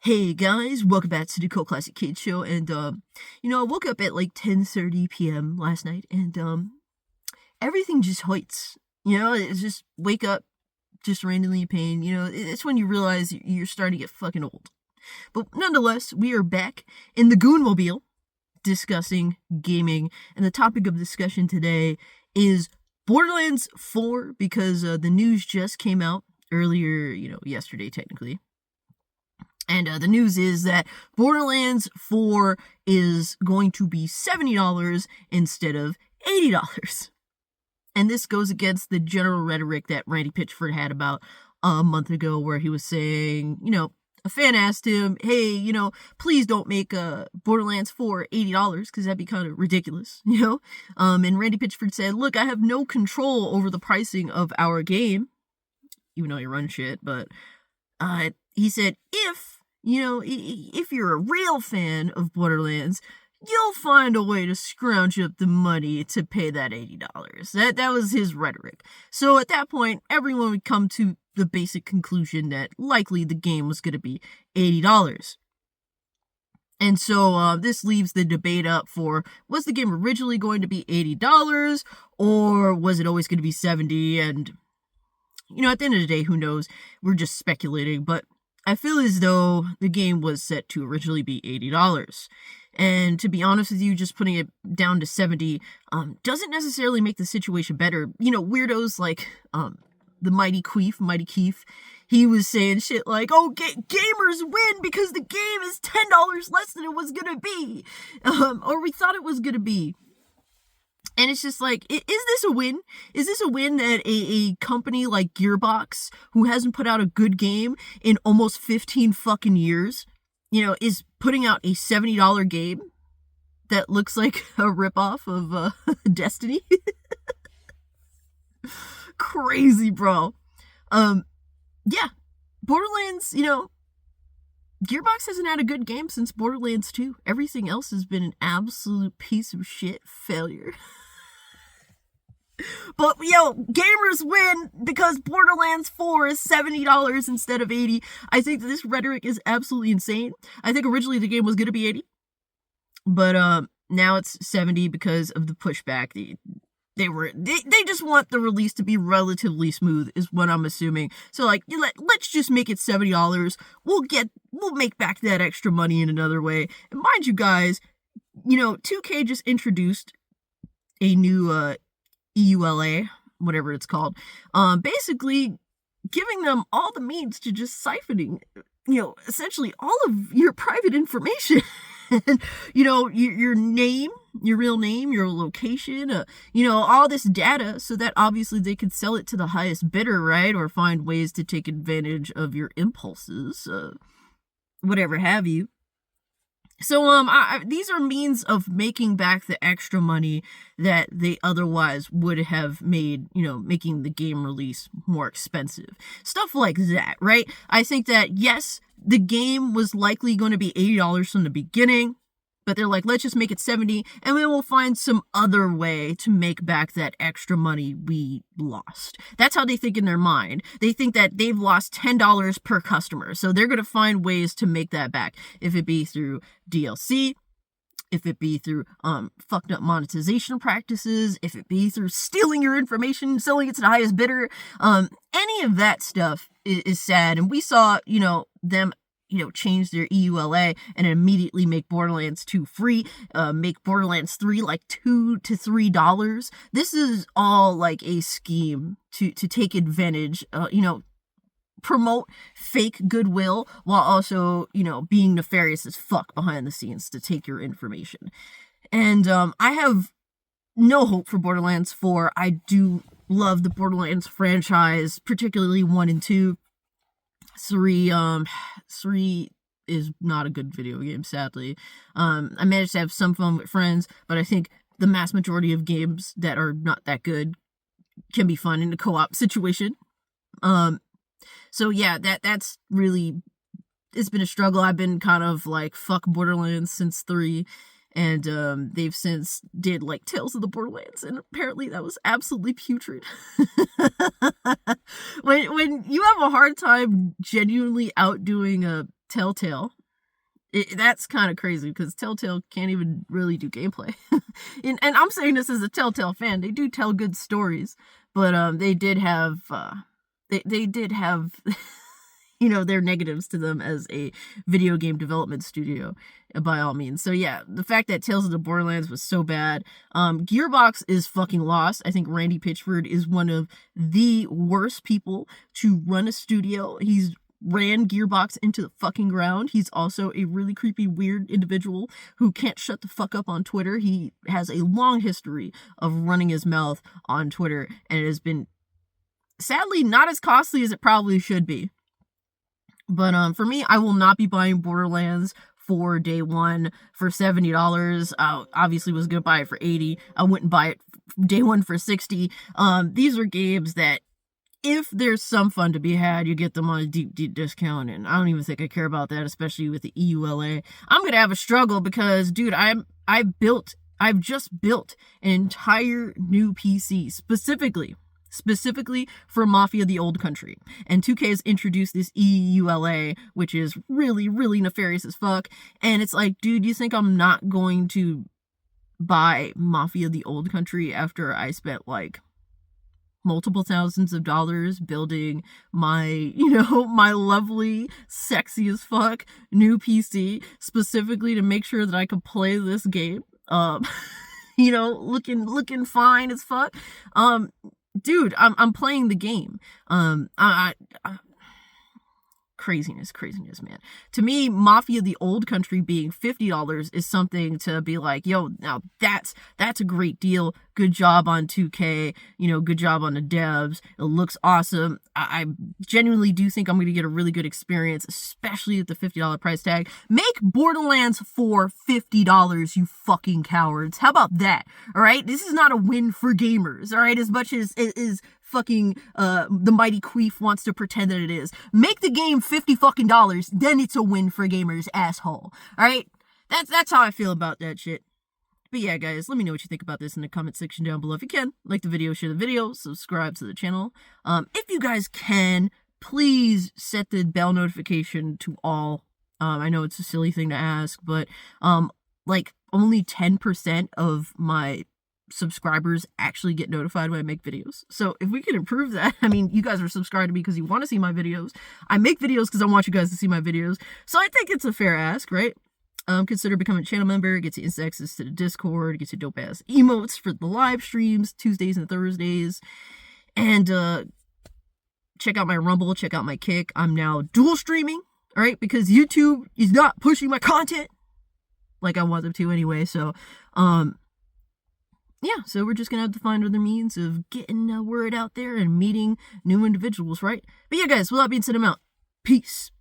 Hey guys, welcome back to the Cult Classic Kids Show. And I woke up at like 10:30 p.m. last night, and everything just hurts. It's just wake up, just randomly in pain. It's when you realize you're starting to get fucking old. But nonetheless, we are back in the Goonmobile discussing gaming, and the topic of discussion today is Borderlands 4 because the news just came out earlier, yesterday technically. And the news is that Borderlands 4 is going to be $70 instead of $80. And this goes against the general rhetoric that Randy Pitchford had about a month ago, where he was saying, a fan asked him, hey, please don't make Borderlands 4 $80 because that'd be kind of ridiculous, And Randy Pitchford said, look, I have no control over the pricing of our game, even though you run shit, but he said, if you're a real fan of Borderlands, you'll find a way to scrounge up the money to pay that $80. That was his rhetoric. So at that point, everyone would come to the basic conclusion that likely the game was going to be $80. And so this leaves the debate up for, was the game originally going to be $80 or was it always going to be $70? And, at the end of the day, who knows? We're just speculating, but I feel as though the game was set to originally be $80. And to be honest with you, just putting it down to $70 doesn't necessarily make the situation better. Weirdos like the Mighty Keef, he was saying shit like, oh, gamers win because the game is $10 less than it was going to be. Or we thought it was going to be. And it's just like, is this a win? Is this a win that a company like Gearbox, who hasn't put out a good game in almost 15 fucking years, is putting out a $70 game that looks like a ripoff of Destiny? Crazy, bro. Yeah. Borderlands, Gearbox hasn't had a good game since Borderlands 2. Everything else has been an absolute piece of shit failure. But, gamers win because Borderlands 4 is $70 instead of $80. I think that this rhetoric is absolutely insane. I think originally the game was going to be $80. But now it's $70 because of the pushback. They just want the release to be relatively smooth, is what I'm assuming. So, let's just make it $70. We'll make back that extra money in another way. And mind you guys, 2K just introduced a new EULA, whatever it's called, basically giving them all the means to just siphoning, essentially all of your private information. Your name, your real name, your location, all this data, so that obviously they could sell it to the highest bidder, right? Or find ways to take advantage of your impulses, whatever have you. So, these are means of making back the extra money that they otherwise would have made, making the game release more expensive. Stuff like that, right? I think that, yes, the game was likely going to be $80 from the beginning, but they're like, let's just make it $70, and then we'll find some other way to make back that extra money we lost. That's how they think in their mind. They think that they've lost $10 per customer, so they're going to find ways to make that back. If it be through DLC, if it be through fucked up monetization practices, if it be through stealing your information, selling it to the highest bidder, any of that stuff is sad. And we saw, them change their EULA and immediately make Borderlands 2 free, make Borderlands 3 like $2 to $3. This is all like a scheme to take advantage, promote fake goodwill while also, being nefarious as fuck behind the scenes to take your information. And I have no hope for Borderlands 4. I do love the Borderlands franchise, particularly 1 and 2. 3 is not a good video game, sadly. I managed to have some fun with friends, but I think the mass majority of games that are not that good can be fun in a co-op situation. So yeah, that's really, it's been a struggle. I've been kind of like, fuck Borderlands since 3. And they've since did like Tales of the Borderlands, and apparently that was absolutely putrid. When you have a hard time genuinely outdoing a Telltale, That's kind of crazy because Telltale can't even really do gameplay. And I'm saying this as a Telltale fan. They do tell good stories, but they did have they did have their negatives to them as a video game development studio, by all means. So yeah, the fact that Tales of the Borderlands was so bad, Gearbox is fucking lost. I think Randy Pitchford is one of the worst people to run a studio. He's ran Gearbox into the fucking ground. He's also a really creepy, weird individual who can't shut the fuck up on Twitter. He has a long history of running his mouth on Twitter, and it has been sadly not as costly as it probably should be. But for me, I will not be buying Borderlands for day one for $70. I obviously was gonna buy it for $80. I wouldn't buy it day one for $60. These are games that, if there's some fun to be had, you get them on a deep discount, and I don't even think I care about that, especially with the EULA. I'm gonna have a struggle because, dude, I've just built an entire new PC specifically for Mafia the Old Country. And 2K has introduced this EULA, which is really, really nefarious as fuck. And it's like, dude, you think I'm not going to buy Mafia the Old Country after I spent like multiple thousands of dollars building my, my lovely, sexy as fuck new PC specifically to make sure that I could play this game? Looking fine as fuck. Dude, I'm playing the game. Craziness, man. To me, Mafia the Old Country being $50 is something to be like, yo, now that's a great deal. Good job on 2K, good job on the devs. It looks awesome. I genuinely do think I'm going to get a really good experience, especially at the $50 price tag. Make Borderlands for $50, you fucking cowards. How about that? All right? This is not a win for gamers, all right? As much as it is fucking the mighty queef wants to pretend that it is. Make the game $50 fucking dollars, then it's a win for gamers, asshole. All right? That's how I feel about that shit. But yeah, guys, let me know what you think about this in the comment section down below. If you can, like the video, share the video, subscribe to the channel. If you guys can, please set the bell notification to all. I know it's a silly thing to ask, but like only 10% of my subscribers actually get notified when I make videos. So if we can improve that, I mean, you guys are subscribed to me because you want to see my videos. I make videos because I want you guys to see my videos. So I think it's a fair ask, right? Consider becoming a channel member. It gets you instant access to the Discord. It gets you dope ass emotes for the live streams, Tuesdays and Thursdays. And check out my Rumble, check out my Kick. I'm now dual streaming, all right? Because YouTube is not pushing my content like I want them to anyway. So, yeah, so we're just gonna have to find other means of getting word out there and meeting new individuals, right? But yeah, guys, with that being said, I'm out. Peace.